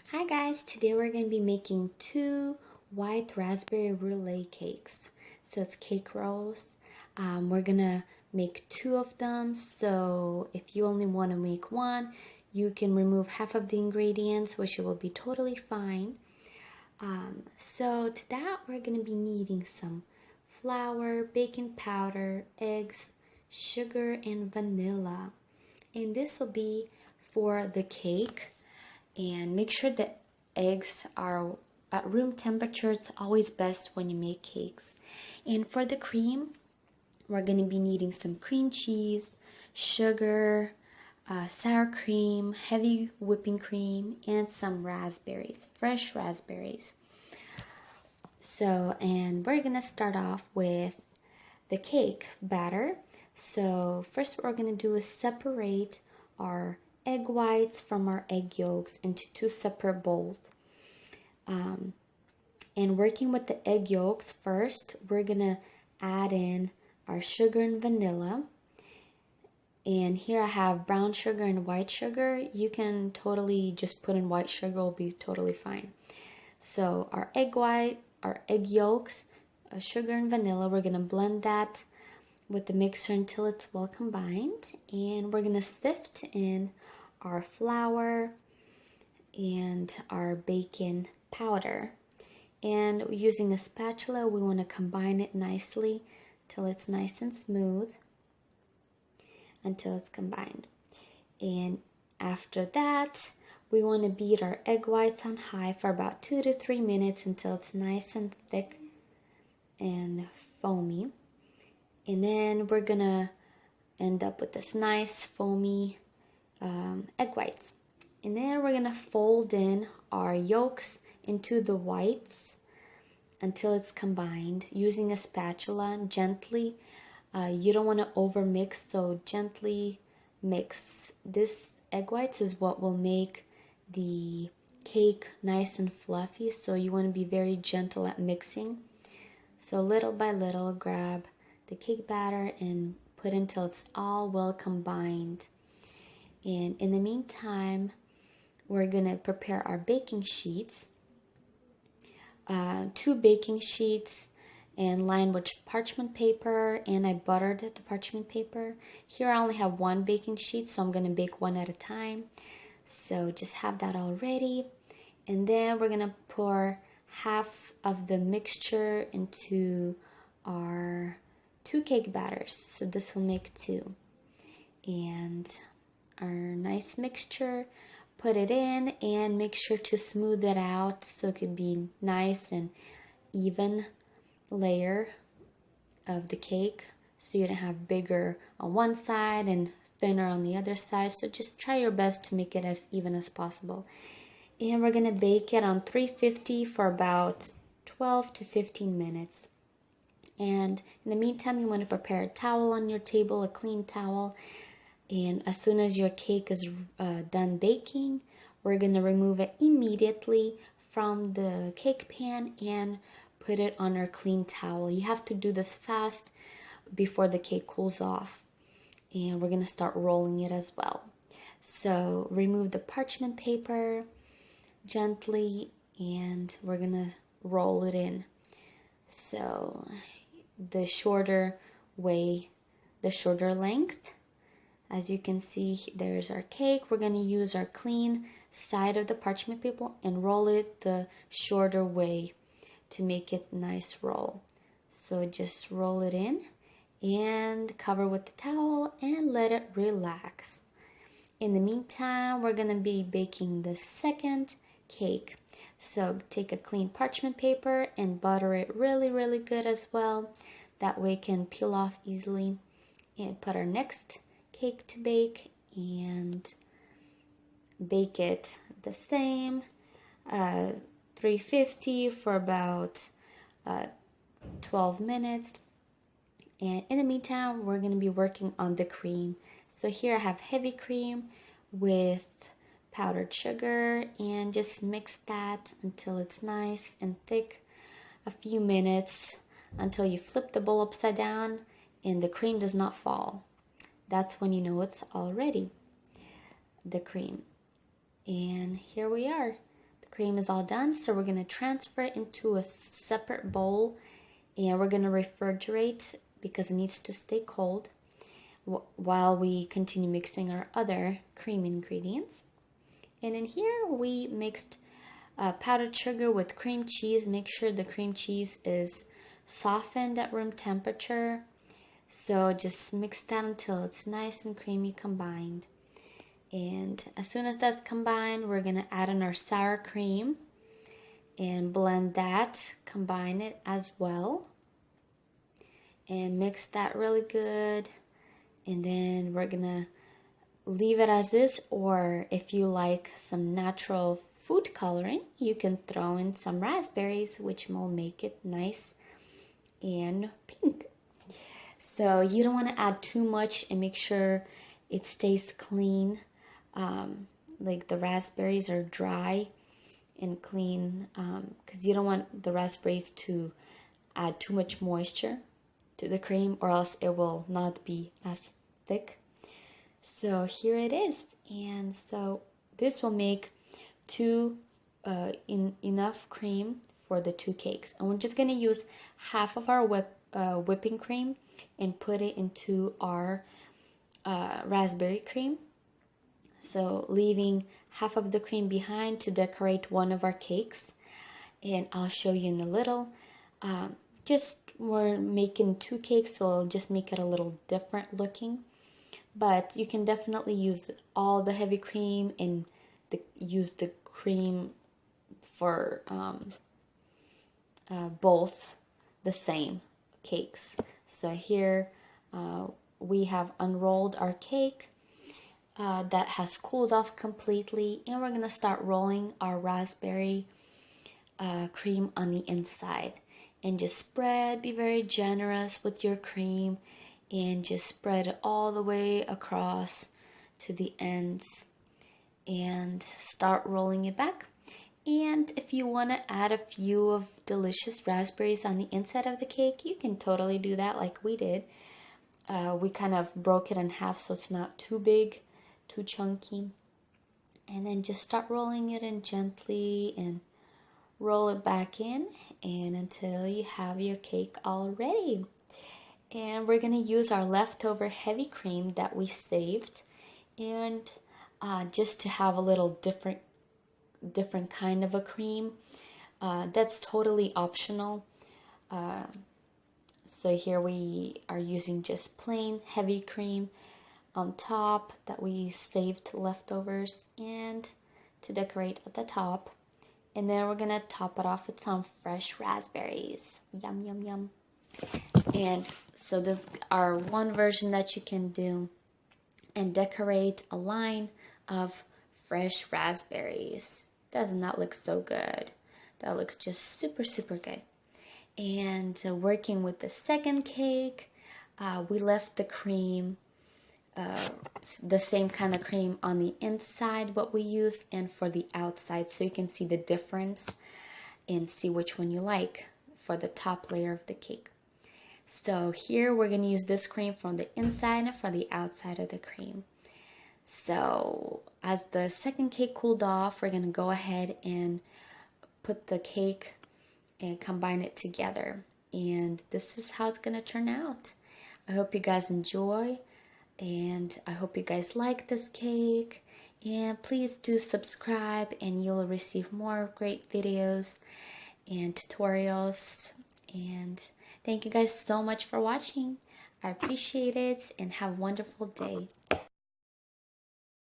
Hi guys, today we're going to be making two white raspberry brulee cakes. So it's cake rolls. We're going to make two of them. So if you only want to make one, you can remove half of the ingredients, which will be totally fine. So to that, we're going to be needing some flour, baking powder, eggs, sugar, and vanilla. And this will be for the cake. And make sure the eggs are at room temperature. It's always best when you make cakes. And for the cream, we're going to be needing some cream cheese, sugar, sour cream, heavy whipping cream, and some raspberries, fresh raspberries. And we're going to start off with the cake batter. So first what we're going to do is separate our egg whites from our egg yolks into two separate bowls. And working with the egg yolks first, we're going to add in our sugar and vanilla. And here I have brown sugar and white sugar. You can totally just put in white sugar, will be totally fine. So our egg yolks, sugar and vanilla, we're going to blend that with the mixer until it's well combined. And we're going to sift in our flour and our baking powder. And using a spatula, we want to combine it nicely till it's nice and smooth until it's combined. And after that, we want to beat our egg whites on high for about 2 to 3 minutes until it's nice and thick and foamy. And then we're gonna end up with this nice foamy egg whites. And then we're gonna fold in our yolks into the whites until it's combined using a spatula gently. You don't want to over mix, so gently mix. This egg whites is what will make the cake nice and fluffy, so you want to be very gentle at mixing. So little by little, grab the cake batter and put until it's all well combined. And in the meantime, we're gonna prepare our baking sheets. 2 baking sheets and lined with parchment paper, and I buttered the parchment paper. Here I only have 1 baking sheet, so I'm gonna bake one at a time. So just have that all ready. And then we're gonna pour half of the mixture into our 2 cake batters. So this will make 2. And our nice mixture, put it in and make sure to smooth it out so it could be nice and even layer of the cake, so you don't have bigger on one side and thinner on the other side. So just try your best to make it as even as possible. And we're gonna bake it on 350 for about 12 to 15 minutes. And in the meantime, you want to prepare a towel on your table, a clean towel. And as soon as your cake is done baking, we're going to remove it immediately from the cake pan and put it on our clean towel. You have to do this fast before the cake cools off. And we're going to start rolling it as well. So remove the parchment paper gently and we're going to roll it in. So the shorter length. As you can see, there's our cake. We're going to use our clean side of the parchment paper and roll it the shorter way to make it nice roll. So just roll it in and cover with the towel and let it relax. In the meantime, we're going to be baking the second cake. So take a clean parchment paper and butter it really, really good as well. That way it can peel off easily. And put our next cake to bake and bake it the same 350 for about 12 minutes. And in the meantime, we're going to be working on the cream. So here I have heavy cream with powdered sugar, and just mix that until it's nice and thick. A few minutes until you flip the bowl upside down and the cream does not fall. That's when you know it's all ready, the cream. And here we are. cream is all done, so we're going to transfer it into a separate bowl, and we're going to refrigerate because it needs to stay cold while we continue mixing our other cream ingredients. And in here we mixed powdered sugar with cream cheese. Make sure the cream cheese is softened at room temperature. So just mix that until it's nice and creamy combined. And as soon as that's combined, we're going to add in our sour cream and blend that, combine it as well. And mix that really good. And then we're going to leave it as is, or if you like some natural food coloring, you can throw in some raspberries, which will make it nice and pink. So you don't want to add too much, and make sure it stays clean. Like the raspberries are dry and clean, because you don't want the raspberries to add too much moisture to the cream, or else it will not be as thick. So here it is, and so this will make enough cream for the 2 cakes. And we're just going to use half of our whipping cream and put it into our raspberry cream. So leaving half of the cream behind to decorate one of our cakes. And I'll show you in a little. We're making 2 cakes, so I'll just make it a little different looking. But you can definitely use all the heavy cream and use the cream for both the same cakes. So here we have unrolled our cake that has cooled off completely, and we're going to start rolling our raspberry cream on the inside. And just spread, be very generous with your cream, and just spread it all the way across to the ends and start rolling it back. And if you want to add a few of delicious raspberries on the inside of the cake, you can totally do that like we did. We kind of broke it in half so it's not too big, too chunky. And then just start rolling it in gently and roll it back in, and until you have your cake all ready. And we're going to use our leftover heavy cream that we saved, and just to have a little different kind of a cream. That's totally optional. So here we are using just plain heavy cream on top that we saved leftovers, and to decorate at the top. And then we're going to top it off with some fresh raspberries. Yum, yum, yum. And so this is our one version that you can do, and decorate a line of fresh raspberries. Doesn't that look so good? That looks just super, super good. And working with the second cake, we left the cream, the same kind of cream on the inside what we used, and for the outside, so you can see the difference and see which one you like for the top layer of the cake. So here we're going to use this cream from the inside and for the outside of the cream. So as the second cake cooled off, we're going to go ahead and put the cake and combine it together. And this is how it's going to turn out. I hope you guys enjoy, and I hope you guys like this cake. And please do subscribe, and you'll receive more great videos and tutorials. And thank you guys so much for watching. I appreciate it, and have a wonderful day.